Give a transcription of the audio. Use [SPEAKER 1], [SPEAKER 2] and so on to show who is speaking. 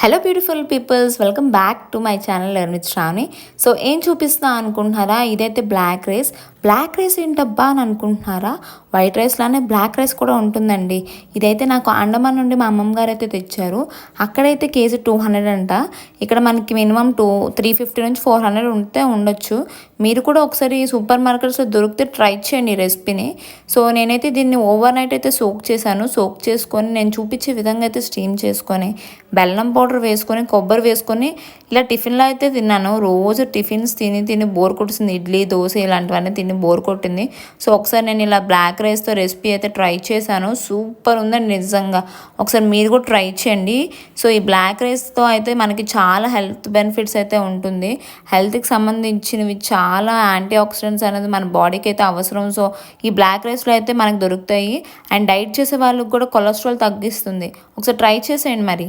[SPEAKER 1] Hello beautiful peoples, welcome back to my channel learn with Sravani. So ఏం చూపిస్తా అనుకుంటున్నారా? ఇదైతే బ్లాక్ రైస్ ఏంటబ్బా అని అనుకుంటున్నారా? వైట్ రైస్లానే బ్లాక్ రైస్ కూడా ఉంటుందండి. ఇదైతే నాకు అండమాన్ నుండి మా అమ్మమ్మ గారు అయితే తెచ్చారు. అక్కడైతే కేజీ 200 అంట. ఇక్కడ మనకి మినిమం 350 నుంచి 400 ఉంటే ఉండొచ్చు. మీరు కూడా ఒకసారి సూపర్ మార్కెట్స్లో దొరికితే ట్రై చేయండి ఈ రెసిపీని. సో నేనైతే దీన్ని ఓవర్ నైట్ అయితే సోక్ చేశాను. సోక్ చేసుకొని నేను చూపించే విధంగా అయితే స్టీమ్ చేసుకొని బెల్లం పౌడర్ వేసుకొని కొబ్బరి వేసుకొని ఇలా టిఫిన్లో అయితే తిన్నాను. రోజు టిఫిన్స్ తిని తిని బోర్ కొట్టింది. ఇడ్లీ దోశ ఇలాంటివన్నీ తిని బోర్ కొట్టింది. సో ఒకసారి నేను ఇలా బ్లాక్ రైస్తో రెసిపీ అయితే ట్రై చేశాను. సూపర్ ఉందండి నిజంగా. ఒకసారి మీరు కూడా ట్రై చేయండి. సో ఈ బ్లాక్ రైస్తో అయితే మనకి చాలా హెల్త్ బెనిఫిట్స్ అయితే ఉంటుంది. హెల్త్కి సంబంధించినవి చాలా యాంటీ ఆక్సిడెంట్స్ అనేది మన బాడీకి అయితే అవసరం. సో ఈ బ్లాక్ రైస్లో అయితే మనకు దొరుకుతాయి. అండ్ డైట్ చేసే వాళ్ళకి కూడా కొలెస్ట్రాల్ తగ్గిస్తుంది. ఒకసారి ట్రై చేసేయండి మరి.